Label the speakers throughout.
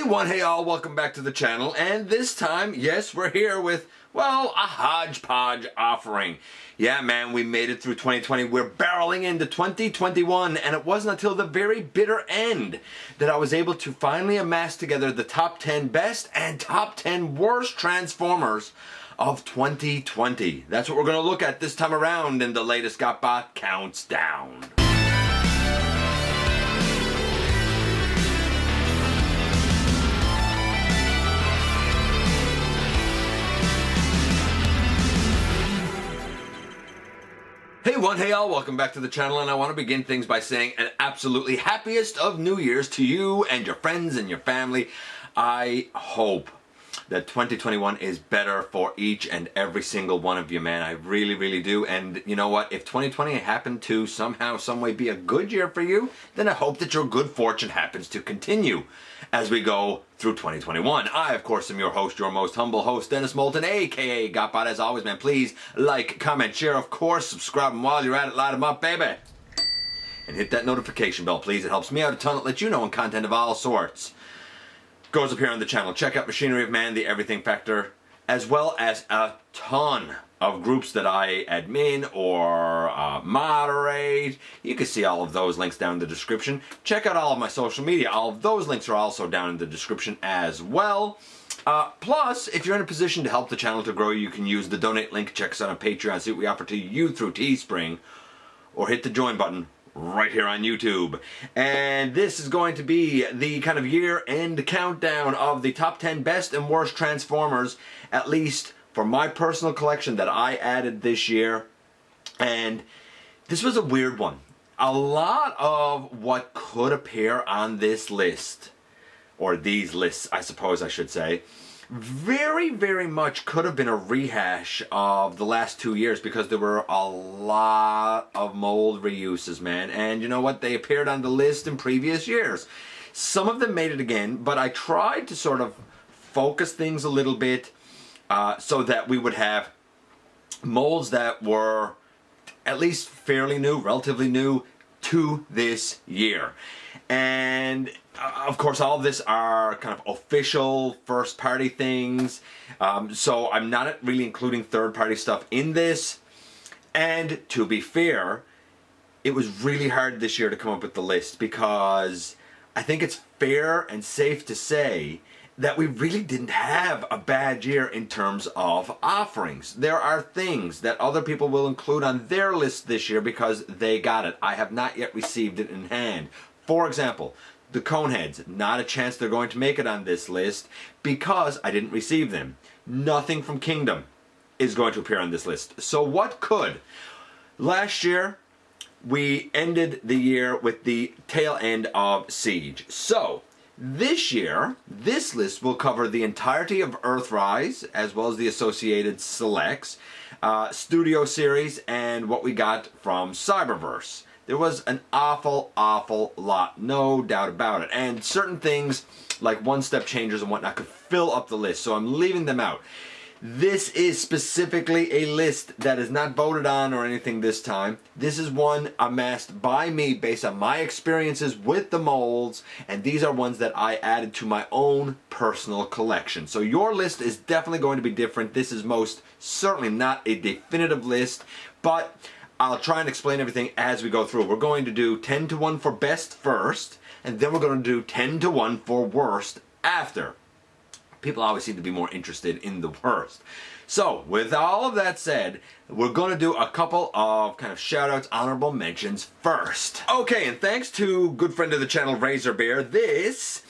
Speaker 1: Hey all, welcome back to the channel, and this time, yes, we're here with, well, a hodgepodge offering. Yeah, man, we made it through 2020. We're barreling into 2021, and it wasn't until the very bitter end that I was able to finally amass together the top 10 best and top 10 worst Transformers of 2020. That's what we're going to look at this time around in the latest GotBot Counts Down. Hey all, welcome back to the channel, and I want to begin things by saying an absolutely happiest of New Year's to you and your friends and your family. I hope that 2021 is better for each and every single one of you, man. I really do. And you know what? If 2020 happened to somehow, some way be a good year for you, then I hope that your good fortune happens to continue as we go through 2021. I, of course, am your host, your most humble host, Dennis Moulton, aka GotBot. As always, man, please like, comment, share, of course, subscribe, and while you're at it, light them up, baby. And hit that notification bell, please. It helps me out a ton. It lets you know when content of all sorts goes up here on the channel. Check out Machinery of Man, the Everything Factor, as well as a ton of groups that I admin or moderate. You can see all of those links down in the description. Check out all of my social media. All of those links are also down in the description as well. Plus, if you're in a position to help the channel to grow, you can use the donate link. Check us out on Patreon, see what we offer to you through Teespring, or hit the join button right here on YouTube. And this is going to be the kind of year-end countdown of the top 10 best and worst Transformers, at least for my personal collection that I added this year. And this was a weird one. A lot of what could appear on this list, or these lists, I suppose I should say, very much could have been a rehash of the last 2 years, because there were a lot of mold reuses, man. And you know what? They appeared on the list in previous years. Some of them made it again, but I tried to sort of focus things a little bit so that we would have molds that were at least fairly new, relatively new to this year. And of course, all of this are kind of official first-party things, so I'm not really including third-party stuff in this. And to be fair, it was really hard this year to come up with the list, because I think it's fair and safe to say that we really didn't have a bad year in terms of offerings. There are things that other people will include on their list this year because they got it. I have not yet received it in hand. For example, the Coneheads, not a chance they're going to make it on this list because I didn't receive them. Nothing from Kingdom is going to appear on this list. So what could? Last year, we ended the year with the tail end of Siege. So this year, this list will cover the entirety of Earthrise, as well as the associated selects, Studio Series, and what we got from Cyberverse. There was an awful lot, no doubt about it. And certain things, like one-step changes and whatnot, could fill up the list, so I'm leaving them out. This is specifically a list that is not voted on or anything this time. This is one amassed by me based on my experiences with the molds, and these are ones that I added to my own personal collection. So your list is definitely going to be different. This is most certainly not a definitive list, but I'll try and explain everything as we go through. We're going to do 10 to 1 for best first, and then we're going to do 10 to 1 for worst after. People always seem to be more interested in the worst. So, with all of that said, we're going to do a couple of kind of shout-outs, honorable mentions first. Okay, and thanks to good friend of the channel, Razor Bear, this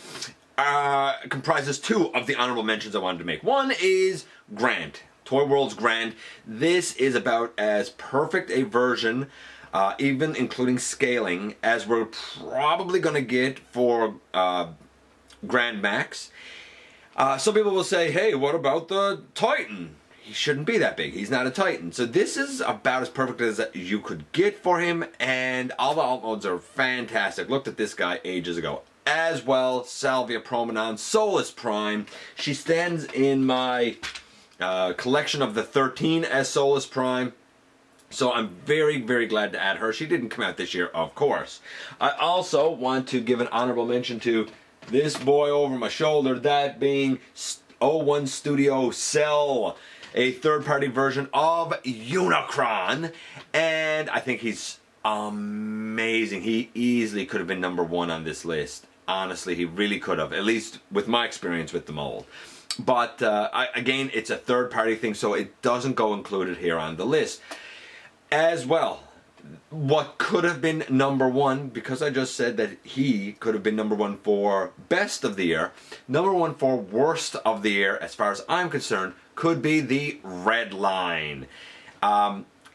Speaker 1: comprises two of the honorable mentions I wanted to make. One is Grant. Toy World's Grand. This is about as perfect a version, even including scaling, as we're probably going to get for Grand Max. Some people will say, hey, what about the Titan? He shouldn't be that big. He's not a Titan. So this is about as perfect as you could get for him, and all the alt modes are fantastic. Looked at this guy ages ago. As well, Salvia Promenon, Solus Prime. She stands in my collection of the 13 as Solus Prime. So I'm very glad to add her. She didn't come out this year, of course. I also want to give an honorable mention to this boy over my shoulder, that being O1 Studio Cell, a third-party version of Unicron, and I think he's amazing. He easily could have been #1 on this list. Honestly, he really could have, at least with my experience with the mold. But again, it's a third-party thing, so it doesn't go included here on the list. As well, what could have been #1, because I just said that he could have been #1 for best of the year, #1 for worst of the year, as far as I'm concerned, could be the Red Line.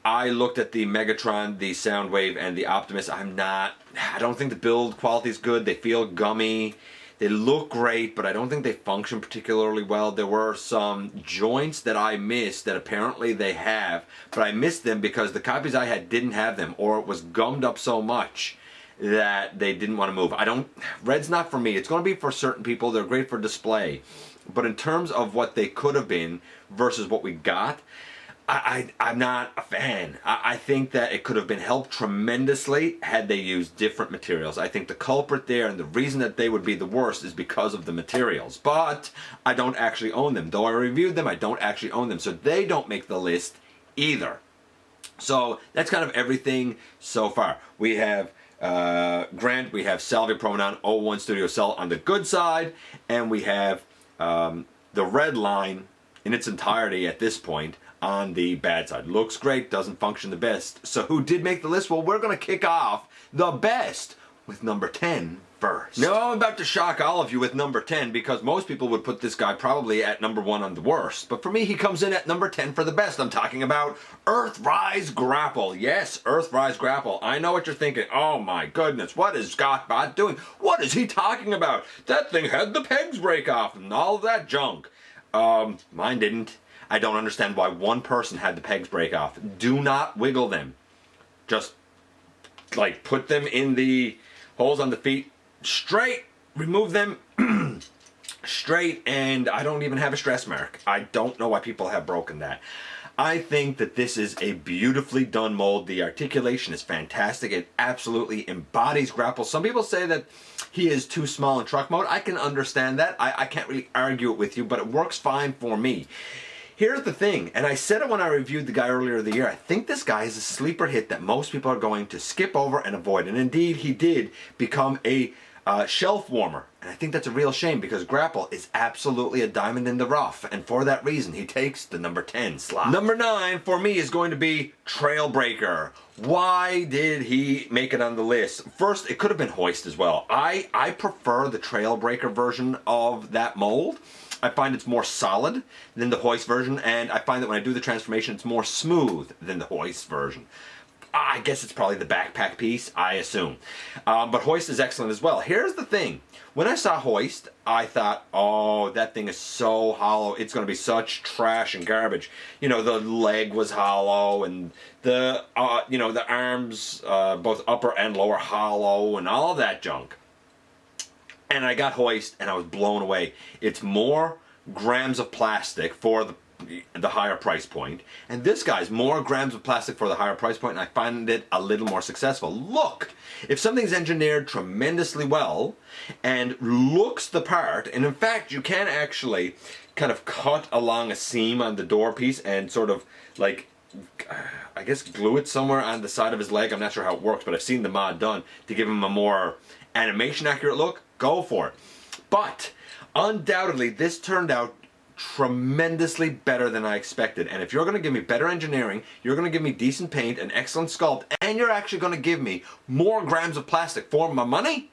Speaker 1: I looked at the Megatron, the Soundwave, and the Optimus. I don't think the build quality is good. They feel gummy. They look great, but I don't think they function particularly well. There were some joints that I missed that apparently they have, but I missed them because the copies I had didn't have them, or it was gummed up so much that they didn't want to move. Red's not for me. It's going to be for certain people. They're great for display. But in terms of what they could have been versus what we got, I'm not a fan. I think that it could have been helped tremendously had they used different materials. I think the culprit there and the reason that they would be the worst is because of the materials. But I don't actually own them. Though I reviewed them, I don't actually own them. So they don't make the list either. So that's kind of everything so far. We have Grant, we have Salvia Promenon, O1 Studio Cell on the good side, and we have the Red Line in its entirety at this point on the bad side. Looks great, doesn't function the best. So who did make the list? Well, we're going to kick off the best with #10 first. Now I'm about to shock all of you with #10 because most people would put this guy probably at #1 on the worst. But for me, he comes in at #10 for the best. I'm talking about Earthrise Grapple. Yes, Earthrise Grapple. I know what you're thinking. Oh my goodness, what is GotBot doing? What is he talking about? That thing had the pegs break off and all of that junk. Mine didn't. I don't understand why one person had the pegs break off. Do not wiggle them. Just, like, put them in the holes on the feet straight. Remove them straight, and I don't even have a stress mark. I don't know why people have broken that. I think that this is a beautifully done mold. The articulation is fantastic. It absolutely embodies Grapple. Some people say that he is too small in truck mode. I can understand that. I can't really argue it with you, but it works fine for me. Here's the thing, and I said it when I reviewed the guy earlier in the year, I think this guy is a sleeper hit that most people are going to skip over and avoid. And indeed, he did become a shelf warmer. And I think that's a real shame because Grapple is absolutely a diamond in the rough. And for that reason, he takes the #10 slot. #9 for me is going to be Trailbreaker. Why did he make it on the list? First, it could have been Hoist as well. I prefer the Trailbreaker version of that mold. I find it's more solid than the Hoist version, and I find that when I do the transformation, it's more smooth than the Hoist version. I guess it's probably the backpack piece, I assume. But Hoist is excellent as well. Here's the thing. When I saw Hoist, I thought, oh, that thing is so hollow. It's going to be such trash and garbage. You know, the leg was hollow, and the arms, both upper and lower, hollow, and all that junk. And I got Hoist, and I was blown away. It's more grams of plastic for the higher price point. And this guy's more grams of plastic for the higher price point, and I find it a little more successful. Look, if something's engineered tremendously well and looks the part, and in fact, you can actually kind of cut along a seam on the door piece and sort of like, I guess, glue it somewhere on the side of his leg. I'm not sure how it works, but I've seen the mod done to give him a more animation accurate look. Go for it. But undoubtedly, this turned out tremendously better than I expected. And if you're going to give me better engineering, you're going to give me decent paint, an excellent sculpt, and you're actually going to give me more grams of plastic for my money,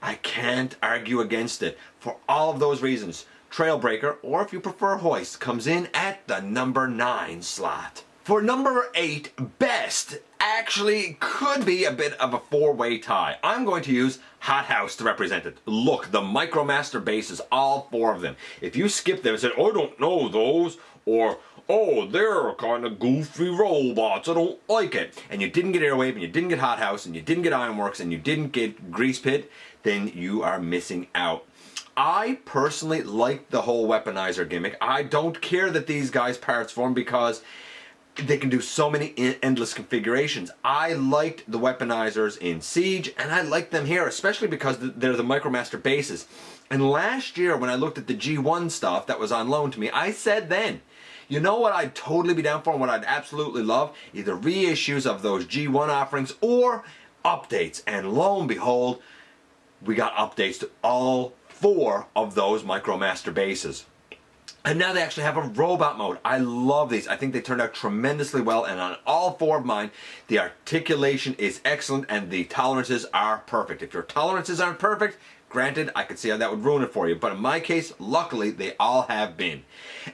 Speaker 1: I can't argue against it. For all of those reasons, Trailbreaker, or if you prefer Hoist, comes in at the #9 slot. For #8, best actually could be a bit of a four-way tie. I'm going to use Hot House to represent it. Look, the Micromaster bases, all four of them. If you skip them and say, oh, I don't know those, or, oh, they're kind of goofy robots, I don't like it, and you didn't get Airwave, and you didn't get Hot House, and you didn't get Ironworks, and you didn't get Grease Pit, then you are missing out. I personally like the whole weaponizer gimmick. I don't care that these guys' parts form because they can do so many endless configurations. I liked the weaponizers in Siege, and I like them here, especially because they're the MicroMaster bases. And last year, when I looked at the G1 stuff that was on loan to me, I said then, you know what I'd totally be down for and what I'd absolutely love? Either reissues of those G1 offerings or updates. And lo and behold, we got updates to all 4 of those MicroMaster bases. And now they actually have a robot mode. I love these. I think they turned out tremendously well, and on all 4 of mine, the articulation is excellent and the tolerances are perfect. If your tolerances aren't perfect, granted, I could see how that would ruin it for you, but in my case, luckily, they all have been.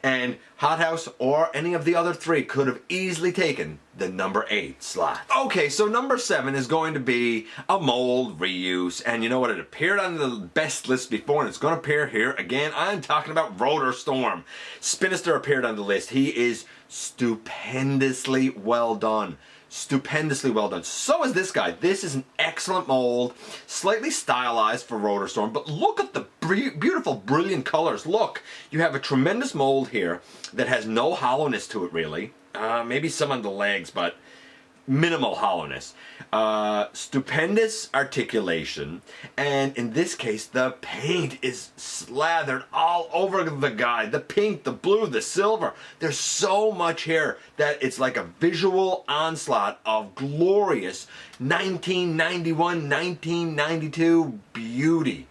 Speaker 1: And Hothouse or any of the other 3 could have easily taken the number 8 slot. Okay, so number 7 is going to be a mold reuse, and you know what? It appeared on the best list before, and it's going to appear here again. I'm talking about Rotor Storm. Spinister appeared on the list. He is stupendously well done. Stupendously well done. So is this guy. This is an excellent mold, slightly stylized for Rotor Storm, but look at the beautiful, brilliant colors. Look, you have a tremendous mold here that has no hollowness to it, really. Maybe some on the legs, but minimal hollowness. Stupendous articulation, and in this case, the paint is slathered all over the guy. The pink, the blue, the silver. There's so much here that it's like a visual onslaught of glorious 1991, 1992 beauty.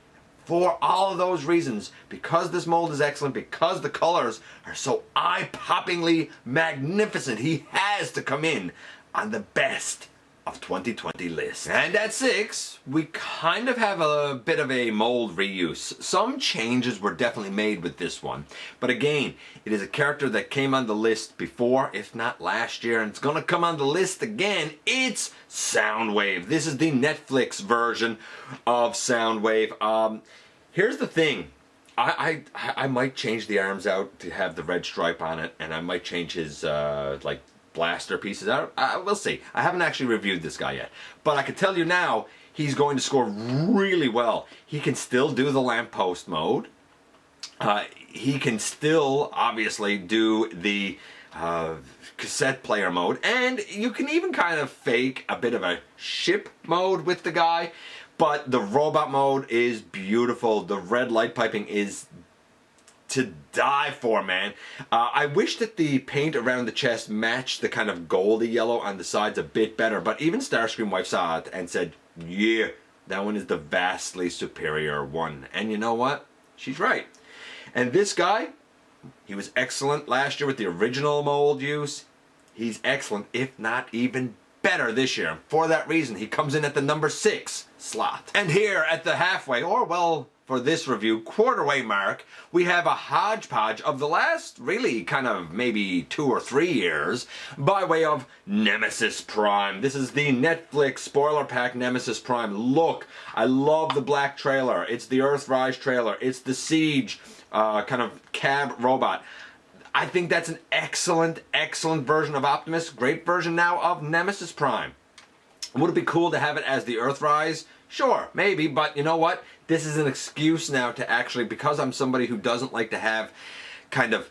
Speaker 1: For all of those reasons, because this mold is excellent, because the colors are so eye-poppingly magnificent, he has to come in on the best of 2020 list. And at 6, we kind of have a bit of a mold reuse. Some changes were definitely made with this one, but again, it is a character that came on the list before, if not last year, and it's going to come on the list again. It's Soundwave. This is the Netflix version of Soundwave. Here's the thing. I might change the arms out to have the red stripe on it, and I might change his like blaster pieces out. We'll see. I haven't actually reviewed this guy yet, but I can tell you now he's going to score really well. He can still do the lamppost mode. He can still obviously do the cassette player mode, and you can even kind of fake a bit of a ship mode with the guy, but the robot mode is beautiful. The red light piping is to die for, man. I wish that the paint around the chest matched the kind of goldy yellow on the sides a bit better, but even Starscream wife saw it and said, yeah, that one is the vastly superior one. And you know what? She's right. And this guy, he was excellent last year with the original mold use. He's excellent, if not even better this year. For that reason, he comes in at the number 6 slot. And here at the halfway, or well, for this review, quarter-way mark, we have a hodgepodge of the last really kind of maybe 2 or 3 years by way of Nemesis Prime. This is the Netflix spoiler pack Nemesis Prime. Look, I love the black trailer. It's the Earthrise trailer. It's the Siege kind of cab robot. I think that's an excellent, excellent version of Optimus. Great version now of Nemesis Prime. Would it be cool to have it as the Earthrise? Sure, maybe, but you know what? This is an excuse now to actually, because I'm somebody who doesn't like to have kind of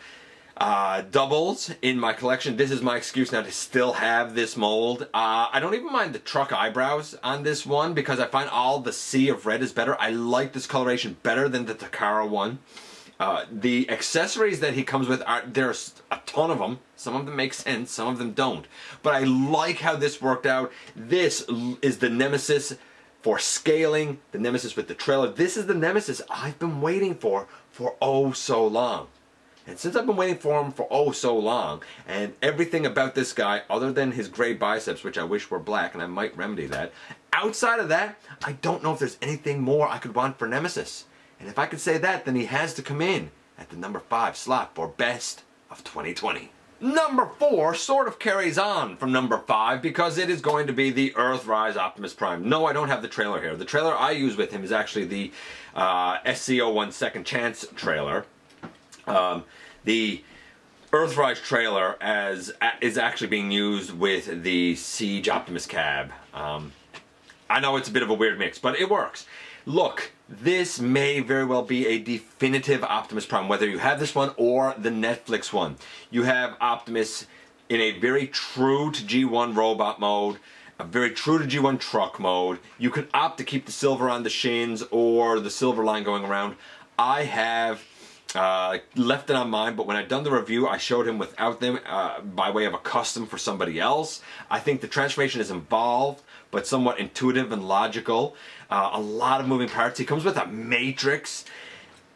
Speaker 1: doubles in my collection, this is my excuse now to still have this mold. I don't even mind the truck eyebrows on this one because I find all the sea of red is better. I like this coloration better than the Takara one. The accessories that he comes with, there's a ton of them. Some of them make sense, some of them don't. But I like how this worked out. This is the Nemesis for scaling, the Nemesis with the trailer. This is the Nemesis I've been waiting for oh so long. And since I've been waiting for him for oh so long, and everything about this guy, other than his gray biceps, which I wish were black, and I might remedy that, outside of that, I don't know if there's anything more I could want for Nemesis. And if I could say that, then he has to come in at the number 5 slot for best of 2020. Number 4 sort of carries on from number 5 because it is going to be the Earthrise Optimus Prime. No, I don't have the trailer here. The trailer I use with him is actually the SC01 Second Chance trailer. The Earthrise trailer is actually being used with the Siege Optimus cab. I know it's a bit of a weird mix, but it works. Look, this may very well be a definitive Optimus Prime, whether you have this one or the Netflix one. You have Optimus in a very true to G1 robot mode, a very true to G1 truck mode. You can opt to keep the silver on the shins or the silver line going around. I have left it on mine, but when I'd done the review, I showed him without them by way of a custom for somebody else. I think the transformation is involved, but somewhat intuitive and logical. A lot of moving parts. He comes with a matrix.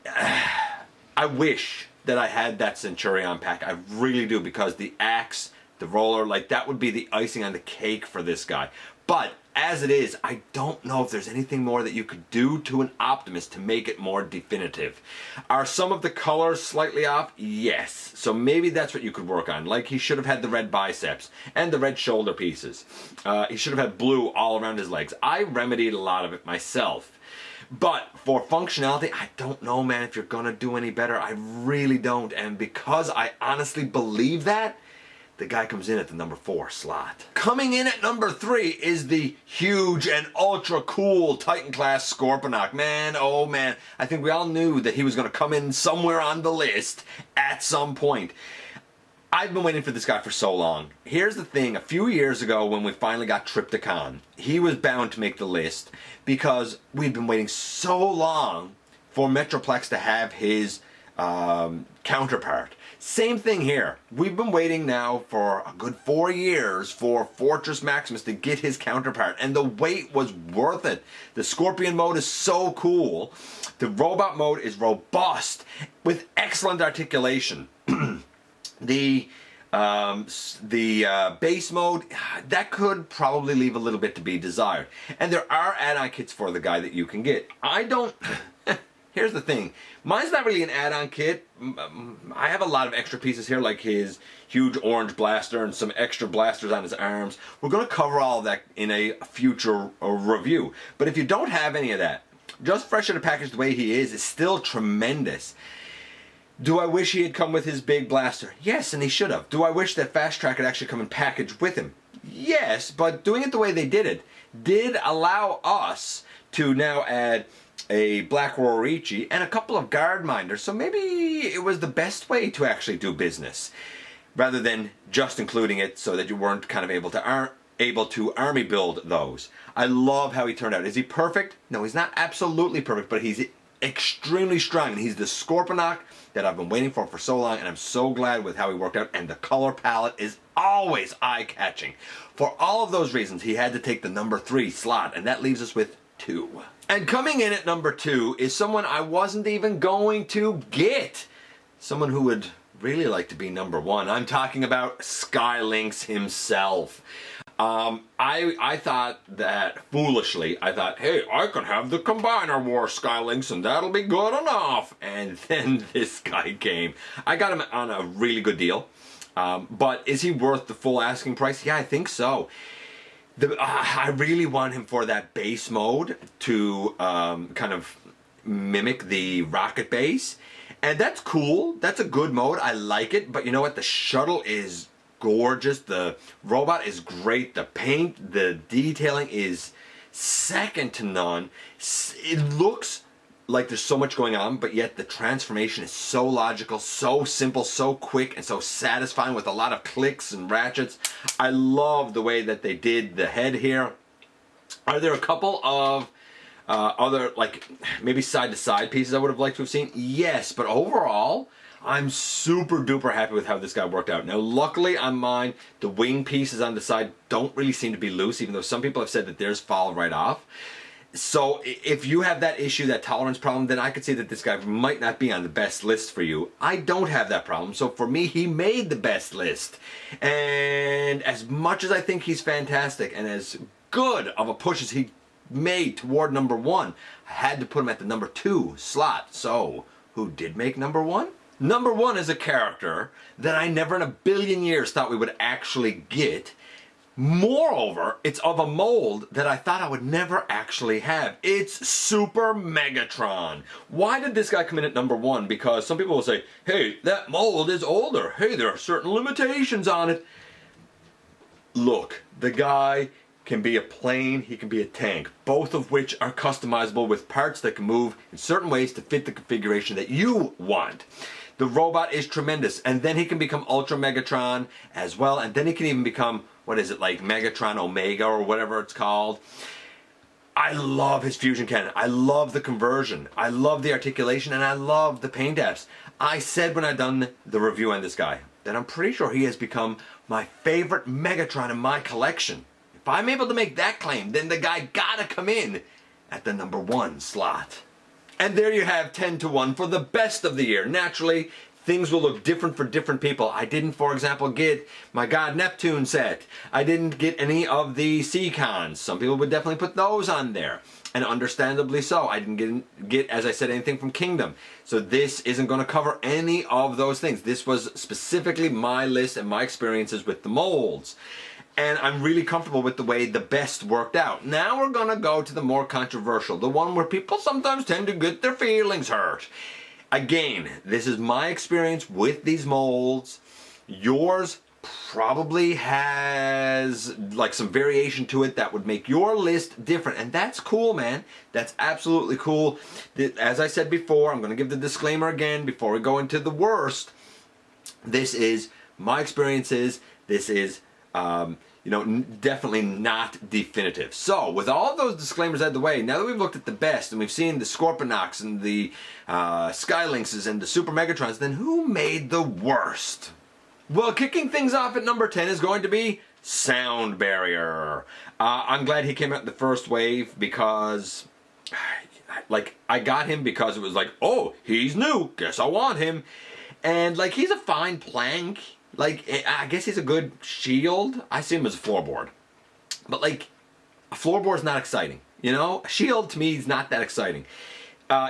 Speaker 1: I wish that I had that Centurion pack. I really do, because the axe, the roller, like that would be the icing on the cake for this guy. But as it is, I don't know if there's anything more that you could do to an Optimus to make it more definitive. Are some of the colors slightly off? Yes. So maybe that's what you could work on. Like, he should have had the red biceps and the red shoulder pieces. He should have had blue all around his legs. I remedied a lot of it myself. But for functionality, I don't know, man, if you're gonna do any better. I really don't. And because I honestly believe that, the guy comes in at the number 4 slot. Coming in at number 3 is the huge and ultra cool Titan class Scorponok. Man, oh man, I think we all knew that he was gonna come in somewhere on the list at some point. I've been waiting for this guy for so long. Here's the thing, a few years ago when we finally got Trypticon, he was bound to make the list because we'd been waiting so long for Metroplex to have his counterpart. Same thing here. We've been waiting now for a good 4 years for Fortress Maximus to get his counterpart, and the wait was worth it. The Scorpion mode is so cool. The robot mode is robust with excellent articulation. The base mode, that could probably leave a little bit to be desired. And there are add-on kits for the guy that you can get. I don't... Here's the thing. Mine's not really an add-on kit. I have a lot of extra pieces here, like his huge orange blaster and some extra blasters on his arms. We're going to cover all of that in a future review. But if you don't have any of that, just fresh in the package the way he is still tremendous. Do I wish he had come with his big blaster? Yes, and he should have. Do I wish that Fast Track had actually come in packaged with him? Yes, but doing it the way they did it did allow us to now add a Black Rorichi and a couple of guard minders, so maybe it was the best way to actually do business, rather than just including it so that you weren't kind of able to army build those. I love how he turned out. Is he perfect? No, he's not absolutely perfect, but he's extremely strong, and he's the Scorponok that I've been waiting for so long, and I'm so glad with how he worked out, and the color palette is always eye-catching. For all of those reasons, he had to take the number 3 slot, and that leaves us with 2. And coming in at number 2 is someone I wasn't even going to get. Someone who would really like to be number 1. I'm talking about Skylynx himself. I thought that, foolishly, I thought, hey, I can have the Combiner War Skylynx and that'll be good enough. And then this guy came. I got him on a really good deal. But is he worth the full asking price? Yeah, I think so. I really want him for that base mode to kind of mimic the rocket base. And that's cool. That's a good mode. I like it. But you know what? The shuttle is gorgeous. The robot is great. The paint, the detailing is second to none. It looks like there's so much going on, but yet the transformation is so logical, so simple, so quick, and so satisfying with a lot of clicks and ratchets. I love the way that they did the head here. Are there a couple of other, like, maybe side-to-side pieces I would have liked to have seen? Yes, but overall, I'm super duper happy with how this guy worked out. Now, luckily on mine, the wing pieces on the side don't really seem to be loose, even though some people have said that theirs fall right off. So if you have that issue, that tolerance problem, then I could see that this guy might not be on the best list for you. I don't have that problem, so for me, he made the best list. And as much as I think he's fantastic, and as good of a push as he made toward number 1, I had to put him at the number 2 slot. So, who did make number 1? Number 1 is a character that I never in a billion years thought we would actually get. Moreover, it's of a mold that I thought I would never actually have. It's Super Megatron. Why did this guy come in at number 1? Because some people will say, hey, that mold is older. Hey, there are certain limitations on it. Look, the guy can be a plane, he can be a tank, both of which are customizable with parts that can move in certain ways to fit the configuration that you want. The robot is tremendous, and then he can become Ultra Megatron as well, and then he can even become, what is it, like Megatron Omega or whatever it's called. I love his fusion cannon. I love the conversion. I love the articulation, and I love the paint apps. I said when I done the review on this guy that I'm pretty sure he has become my favorite Megatron in my collection. If I'm able to make that claim, then the guy gotta come in at the number 1 slot. And there you have 10 to 1 for the best of the year. Naturally, things will look different for different people. I didn't, for example, get my God Neptune set. I didn't get any of the Seacons. Some people would definitely put those on there. And understandably so. I didn't get, as I said, anything from Kingdom. So this isn't going to cover any of those things. This was specifically my list and my experiences with the molds. And I'm really comfortable with the way the best worked out. Now we're going to go to the more controversial. The one where people sometimes tend to get their feelings hurt. Again, this is my experience with these molds. Yours probably has like some variation to it that would make your list different, and that's cool, man. That's absolutely cool. As I said before, I'm going to give the disclaimer again before we go into the worst. This is my experiences. This is definitely not definitive. So, with all of those disclaimers out of the way, now that we've looked at the best and we've seen the Scorponok's and the Skylynx's and the Super Megatrons, then who made the worst? Well, kicking things off at number 10 is going to be Sound Barrier. I'm glad he came out in the first wave because, I got him because it was like, oh, he's new, guess I want him. And, he's a fine plank. I guess he's a good shield. I see him as a floorboard. But, a floorboard's not exciting. A shield, to me, is not that exciting.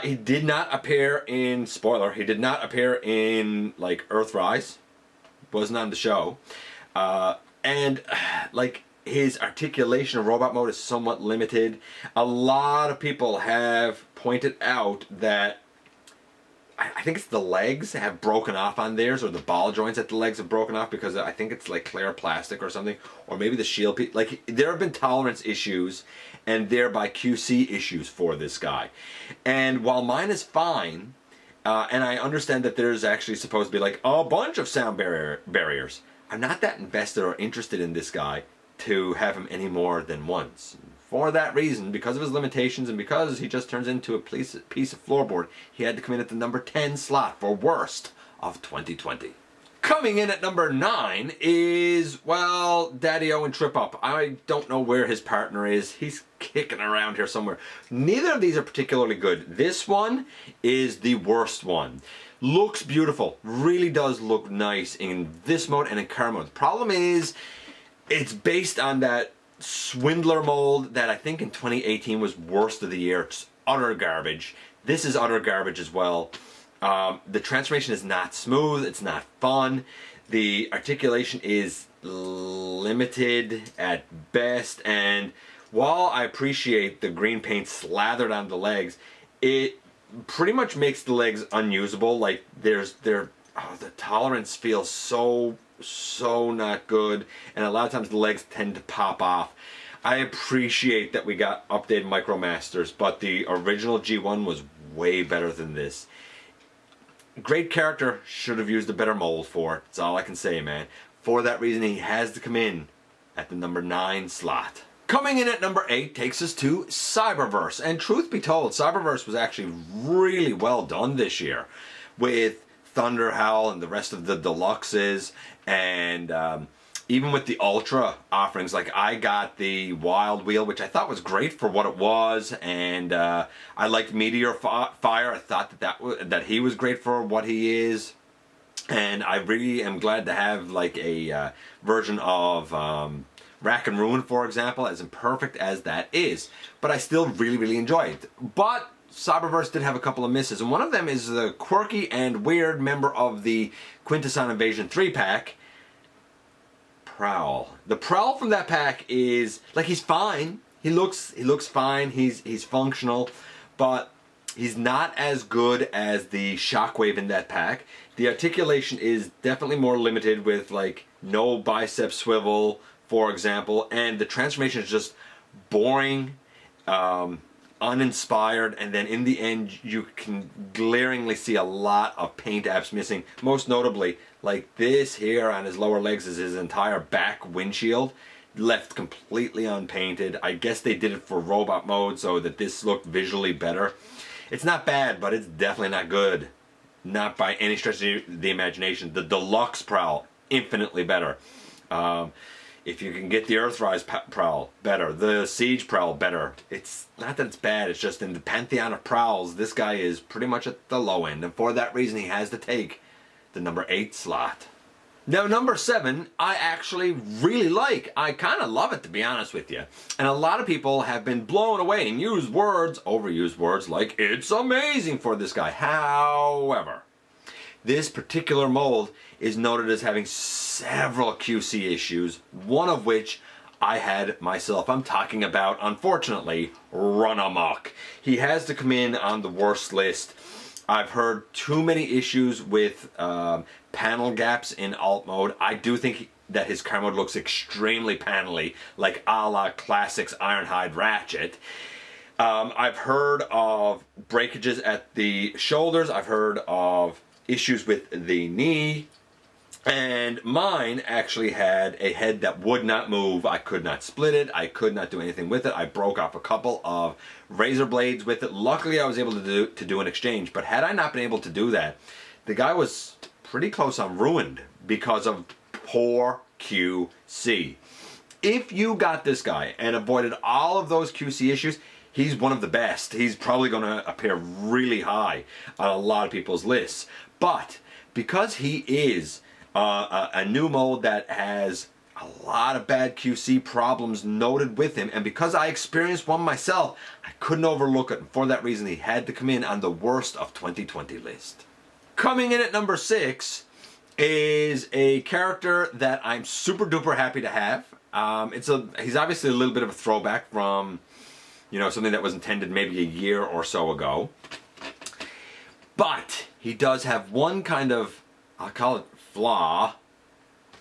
Speaker 1: He did not appear in, spoiler, he did not appear in, Earthrise. Wasn't on the show. And his articulation of robot mode is somewhat limited. A lot of people have pointed out that I think it's the legs have broken off on theirs, or the ball joints at the legs have broken off because I think it's clear plastic or something, or maybe the shield piece. There have been tolerance issues and thereby QC issues for this guy. And while mine is fine, and I understand that there's actually supposed to be a bunch of sound barriers, I'm not that invested or interested in this guy to have him any more than once. For that reason, because of his limitations and because he just turns into a piece of floorboard, he had to come in at the number 10 slot for worst of 2020. Coming in at number 9 is, well, Daddy-O and Trip Up. I don't know where his partner is. He's kicking around here somewhere. Neither of these are particularly good. This one is the worst one. Looks beautiful. Really does look nice in this mode and in car mode. The problem is, it's based on that Swindler mold that I think in 2018 was worst of the year. It's utter garbage. This is utter garbage as well. The transformation is not smooth. It's not fun. The articulation is limited at best. And while I appreciate the green paint slathered on the legs, it pretty much makes the legs unusable. The tolerance feels so not good, and a lot of times the legs tend to pop off. I appreciate that we got updated MicroMasters, but the original G1 was way better than this. Great character, should have used a better mold for it. That's all I can say, man. For that reason, he has to come in at the number 9 slot. Coming in at number 8 takes us to Cyberverse, and truth be told, Cyberverse was actually really well done this year with Thunder Howl and the rest of the deluxes, and even with the Ultra offerings. I got the Wild Wheel, which I thought was great for what it was, and I liked Meteor Fire. I thought that he was great for what he is, and I really am glad to have a version of Rack and Ruin, for example, as imperfect as that is. But I still really enjoy it. But Cyberverse did have a couple of misses, and one of them is the quirky and weird member of the Quintesson Invasion 3-pack, Prowl. The Prowl from that pack is, he's fine. He looks fine. He's functional, but he's not as good as the Shockwave in that pack. The articulation is definitely more limited with, no bicep swivel for example, and the transformation is just boring, uninspired, and then in the end you can glaringly see a lot of paint apps missing. Most notably, like this here on his lower legs is his entire back windshield, left completely unpainted. I guess they did it for robot mode so that this looked visually better. It's not bad, but it's definitely not good. Not by any stretch of the imagination. The deluxe prowl, infinitely better. If you can get the Earthrise prowl, better. The Siege prowl, better. It's not that it's bad, it's just in the pantheon of prowls, this guy is pretty much at the low end, and for that reason he has to take the number 8 slot. Now number 7, I actually really like. I kind of love it, to be honest with you. And a lot of people have been blown away and used words, overused words, like it's amazing for this guy. However, this particular mold is noted as having several QC issues, one of which I had myself. I'm talking about, unfortunately, Run Amok. He has to come in on the worst list. I've heard too many issues with panel gaps in alt mode. I do think that his car mode looks extremely panelly, like a la Classics Ironhide Ratchet. I've heard of breakages at the shoulders. I've heard of issues with the knee. And mine actually had a head that would not move. I could not split it. I could not do anything with it. I broke off a couple of razor blades with it. Luckily, I was able to do an exchange. But had I not been able to do that, the guy was pretty close on ruined because of poor QC. If you got this guy and avoided all of those QC issues, he's one of the best. He's probably going to appear really high on a lot of people's lists. But because he is a new mold that has a lot of bad QC problems noted with him, and because I experienced one myself, I couldn't overlook it, and for that reason he had to come in on the worst of 2020 list. Coming in at number 6 is a character that I'm super duper happy to have. He's obviously a little bit of a throwback from, you know, something that was intended maybe a year or so ago, but he does have one kind of, I'll call it flaw.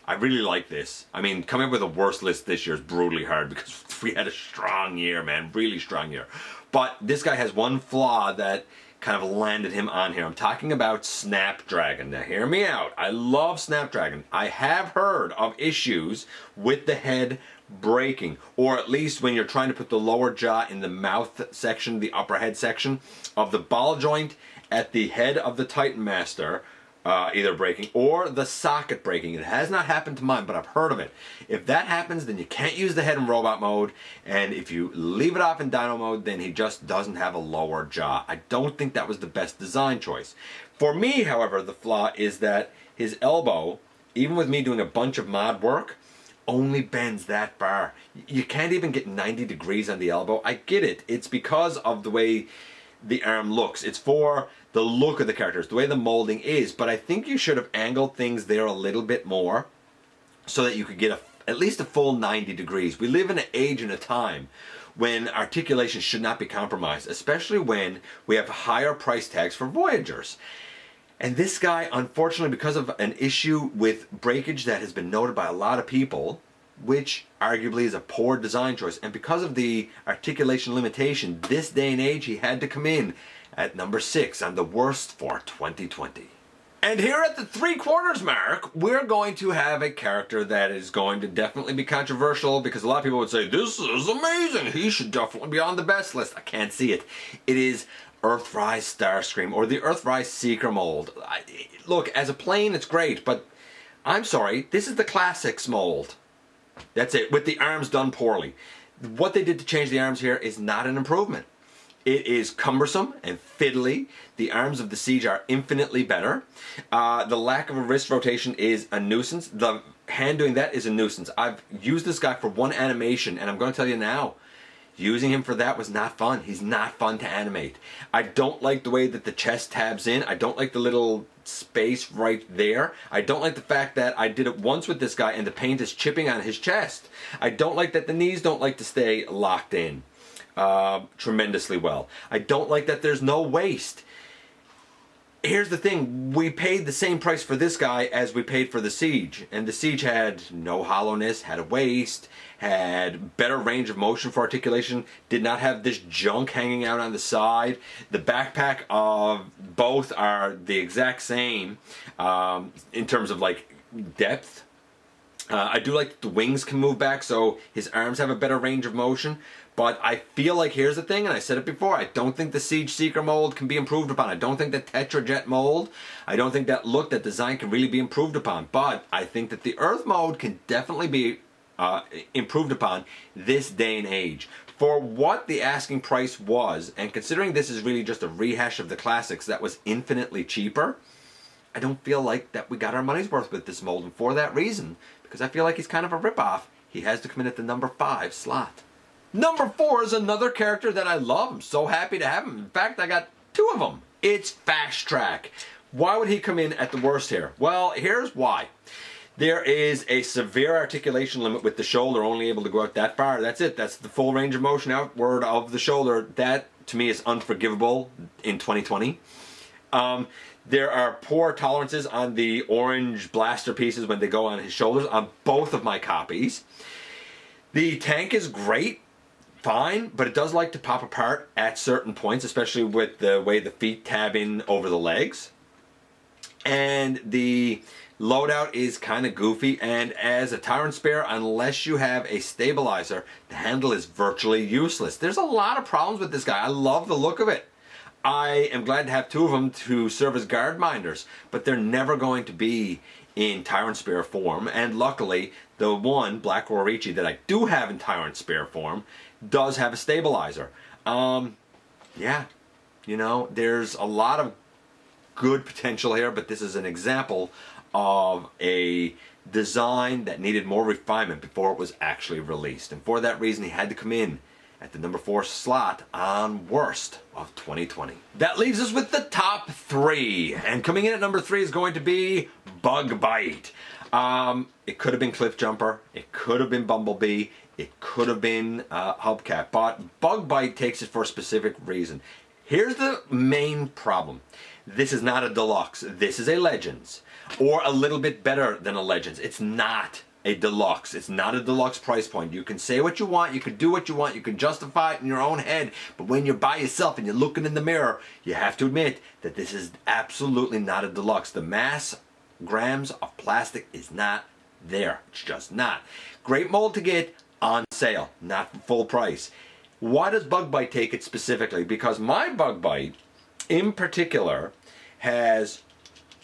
Speaker 1: I really like this. I mean, coming up with a worst list this year is brutally hard because we had a strong year, man. Really strong year. But this guy has one flaw that kind of landed him on here. I'm talking about Snapdragon. Now, hear me out. I love Snapdragon. I have heard of issues with the head breaking, or at least when you're trying to put the lower jaw in the mouth section, the upper head section of the ball joint at the head of the Titan Master, either breaking or the socket breaking. It has not happened to mine, but I've heard of it. If that happens, then you can't use the head in robot mode, and if you leave it off in dyno mode, then he just doesn't have a lower jaw. I don't think that was the best design choice. For me, however, the flaw is that his elbow, even with me doing a bunch of mod work, only bends that far. You can't even get 90 degrees on the elbow. I get it. It's because of the way the arm looks. It's for the look of the characters, the way the molding is, but I think you should have angled things there a little bit more so that you could get at least a full 90 degrees. We live in an age and a time when articulation should not be compromised, especially when we have higher price tags for Voyagers. And this guy, unfortunately, because of an issue with breakage that has been noted by a lot of people, which arguably is a poor design choice, and because of the articulation limitation, this day and age, he had to come in at number 6 on the worst for 2020. And here at the 3/4 mark, we're going to have a character that is going to definitely be controversial, because a lot of people would say, this is amazing, he should definitely be on the best list. I can't see it. It is Earthrise Starscream, or the Earthrise Seeker mold. Look, as a plane, it's great, but I'm sorry, this is the Classics mold. That's it, with the arms done poorly. What they did to change the arms here is not an improvement. It is cumbersome and fiddly. The arms of the Siege are infinitely better. The lack of a wrist rotation is a nuisance. The hand doing that is a nuisance. I've used this guy for one animation, and I'm going to tell you now, using him for that was not fun. He's not fun to animate. I don't like the way that the chest tabs in. I don't like the little space right there. I don't like the fact that I did it once with this guy and the paint is chipping on his chest. I don't like that the knees don't like to stay locked in tremendously well. I don't like that there's no waist. here's the thing, we paid the same price for this guy as we paid for the Siege, and the Siege had no hollowness, had a waist, had better range of motion for articulation, did not have this junk hanging out on the side. The backpack of both are the exact same in terms of like depth. I do like that the wings can move back, so his arms have a better range of motion. But I feel like, here's the thing, and I said it before, I don't think the Siege Seeker mold can be improved upon. I don't think the Tetrajet mold, I don't think that look, that design can really be improved upon. But I think that the Earth mode can definitely be improved upon this day and age. For what the asking price was, and considering this is really just a rehash of the classics that was infinitely cheaper, I don't feel like that we got our money's worth with this mold. And for that reason, because I feel like he's kind of a ripoff, he has to come in at the number 5 slot. Number 4 is another character that I love. I'm so happy to have him. In fact, I got 2 of them. It's Fast Track. Why would he come in at the worst here? Well, here's why. There is a severe articulation limit with the shoulder only able to go out that far. That's it. That's the full range of motion outward of the shoulder. That, to me, is unforgivable in 2020. There are poor tolerances on the orange blaster pieces when they go on his shoulders on both of my copies. The tank is great, fine, but it does like to pop apart at certain points, especially with the way the feet tab in over the legs. And the loadout is kind of goofy, and as a Tyrant Spear, unless you have a stabilizer, the handle is virtually useless. There's a lot of problems with this guy. I love the look of it. I am glad to have 2 of them to serve as guard minders, but they're never going to be in Tyrant Spear form, and luckily the one, Black Rorichi, that I do have in Tyrant Spear form does have a stabilizer. Yeah, you know, there's a lot of good potential here, but this is an example of a design that needed more refinement before it was actually released, and for that reason he had to come in at the number 4 slot on worst of 2020. That leaves us with the top 3, and coming in at number 3 is going to be Bug Bite. It could have been Cliff Jumper, it could have been Bumblebee, it could have been Hubcap, but Bug Bite takes it for a specific reason. Here's the main problem. This is not a deluxe, this is a Legends, or a little bit better than a Legends. It's not a deluxe. It's not a deluxe price point. You can say what you want, you can do what you want, you can justify it in your own head, but when you're by yourself and you're looking in the mirror, you have to admit that this is absolutely not a deluxe. The mass grams of plastic is not there. It's just not. Great mold to get on sale, not for full price. Why does Bug Bite take it specifically? Because my Bug Bite in particular has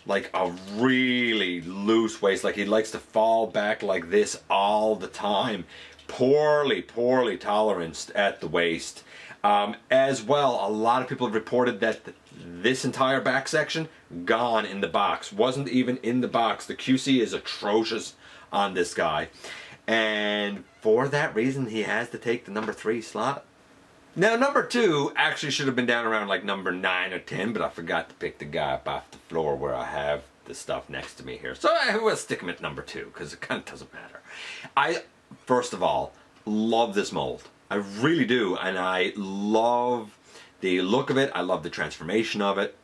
Speaker 1: like a really loose waist, like he likes to fall back like this all the time. Poorly toleranced at the waist. As well, a lot of people have reported that this entire back section gone in the box. Wasn't even in the box. The QC is atrocious on this guy. And for that reason, he has to take the number 3 slot. Now, number 2 actually should have been down around like number 9 or 10, but I forgot to pick the guy up off the floor where I have the stuff next to me here. So I will stick him at number 2, because it kind of doesn't matter. I, first of all, love this mold. I really do, and I love the look of it. I love the transformation of it.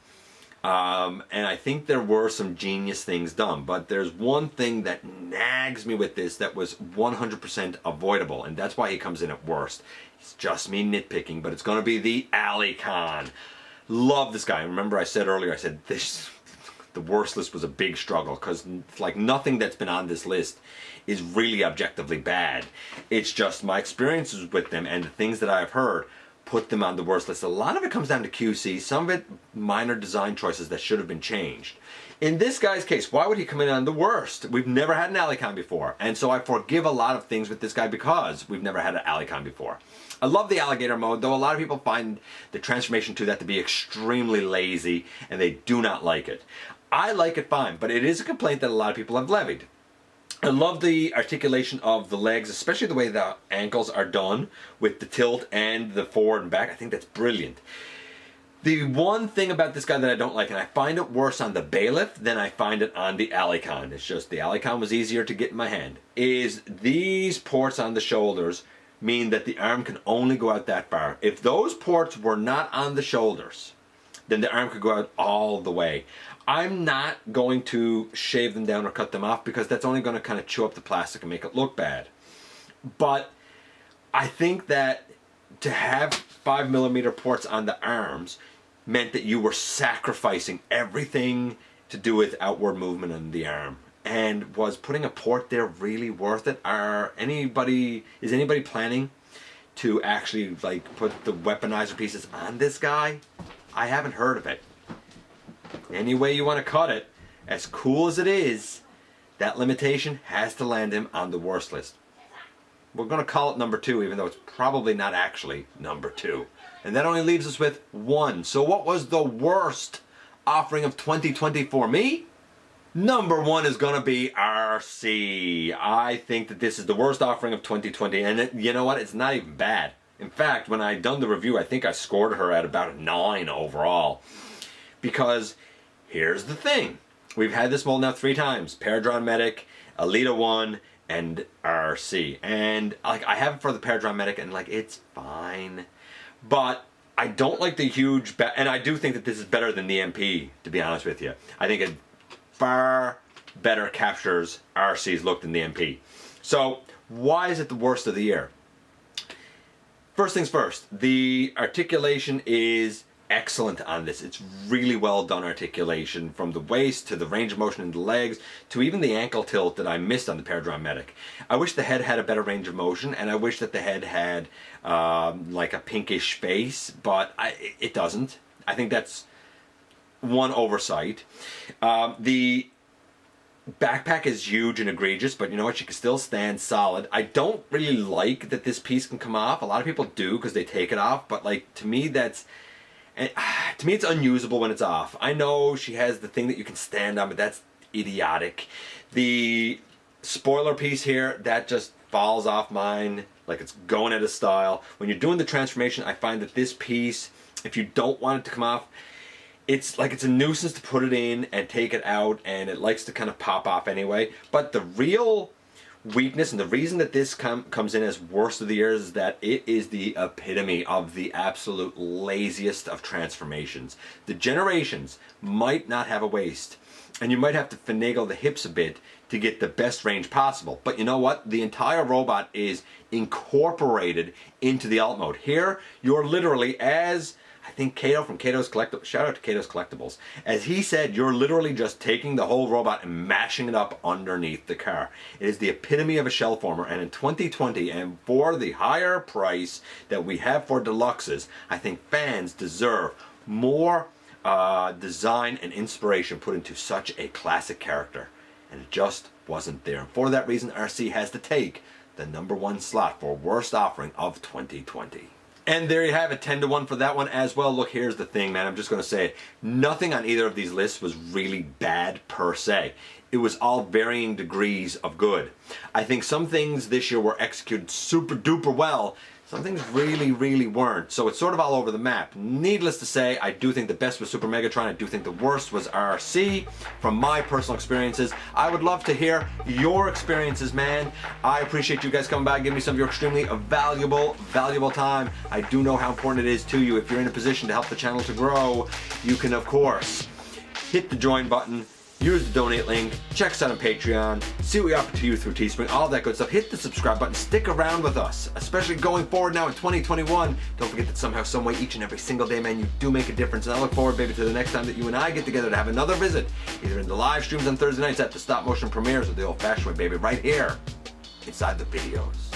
Speaker 1: And I think there were some genius things done, but there's one thing that nags me with this that was 100% avoidable, and that's why he comes in at worst. It's just me nitpicking, but it's going to be the Alicon. Love this guy. Remember I said earlier, I said this, the worst list was a big struggle, because like nothing that's been on this list is really objectively bad. It's just my experiences with them and the things that I've heard put them on the worst list. A lot of it comes down to QC, some of it minor design choices that should have been changed. In this guy's case, why would he come in on the worst? We've never had an Alicon before, and so I forgive a lot of things with this guy because we've never had an Alicon before. I love the alligator mode, though a lot of people find the transformation to that to be extremely lazy, and they do not like it. I like it fine, but it is a complaint that a lot of people have levied. I love the articulation of the legs, especially the way the ankles are done with the tilt and the forward and back. I think that's brilliant. The one thing about this guy that I don't like, and I find it worse on the Bailiff than I find it on the Alicon, it's just the Alicon was easier to get in my hand, is these ports on the shoulders mean that the arm can only go out that far. If those ports were not on the shoulders, then the arm could go out all the way. I'm not going to shave them down or cut them off because that's only going to kind of chew up the plastic and make it look bad. But I think that to have 5mm ports on the arms meant that you were sacrificing everything to do with outward movement on the arm. And was putting a port there really worth it? Is anybody planning to actually like put the weaponizer pieces on this guy? I haven't heard of it. Any way you want to cut it, as cool as it is, that limitation has to land him on the worst list. We're going to call it number 2, even though it's probably not actually number 2. And that only leaves us with 1. So what was the worst offering of 2020 for me? Number 1 is going to be RC. I think that this is the worst offering of 2020, and you know what? It's not even bad. In fact, when I done the review, I think I scored her at about a 9 overall. Because here's the thing. We've had this mold now 3 times. Paradrawn Medic, Alita 1, and RC. And like I have it for the Paradrawn Medic, and like it's fine. But I don't like the huge... and I do think that this is better than the MP, to be honest with you. I think it far better captures RC's look than the MP. So why is it the worst of the year? First things first, the articulation is excellent on this. It's really well done articulation, from the waist to the range of motion in the legs to even the ankle tilt that I missed on the Paradrawn Medic. I wish the head had a better range of motion, and I wish that the head had like a pinkish face, but it doesn't. I think that's one oversight. The backpack is huge and egregious, but you know what? She can still stand solid. I don't really like that this piece can come off. A lot of people do because they take it off, but like to me it's unusable when it's off. I know she has the thing that you can stand on, but that's idiotic. The spoiler piece here, that just falls off mine like it's going out of style. When you're doing the transformation, I find that this piece, if you don't want it to come off, it's like it's a nuisance to put it in and take it out, and it likes to kind of pop off anyway. But the real weakness, and the reason that this comes in as worst of the year, is that it is the epitome of the absolute laziest of transformations. The Generations might not have a waist, and you might have to finagle the hips a bit to get the best range possible. But you know what? The entire robot is incorporated into the alt mode. Here, you're literally, as I think Kato from Kato's Collectibles, shout out to Kato's Collectibles, as he said, you're literally just taking the whole robot and mashing it up underneath the car. It is the epitome of a shell former, and in 2020, and for the higher price that we have for deluxes, I think fans deserve more design and inspiration put into such a classic character. And it just wasn't there. And for that reason, RC has to take the number 1 slot for worst offering of 2020. And there you have it, 10-1 for that one as well. Look, here's the thing, man. I'm just going to say it. Nothing on either of these lists was really bad per se. It was all varying degrees of good. I think some things this year were executed super duper well. Some things really, really weren't. So it's sort of all over the map. Needless to say, I do think the best was Super Megatron. I do think the worst was RC. From my personal experiences, I would love to hear your experiences, man. I appreciate you guys coming by and giving me some of your extremely valuable time. I do know how important it is to you. If you're in a position to help the channel to grow, you can, of course, hit the join button. Use the donate link, check us out on Patreon, see what we offer to you through Teespring, all that good stuff. Hit the subscribe button, stick around with us, especially going forward now in 2021. Don't forget that somehow, some way, each and every single day, man, you do make a difference. And I look forward, baby, to the next time that you and I get together to have another visit, either in the live streams on Thursday nights at the stop motion premieres or the old fashioned way, baby, right here inside the videos.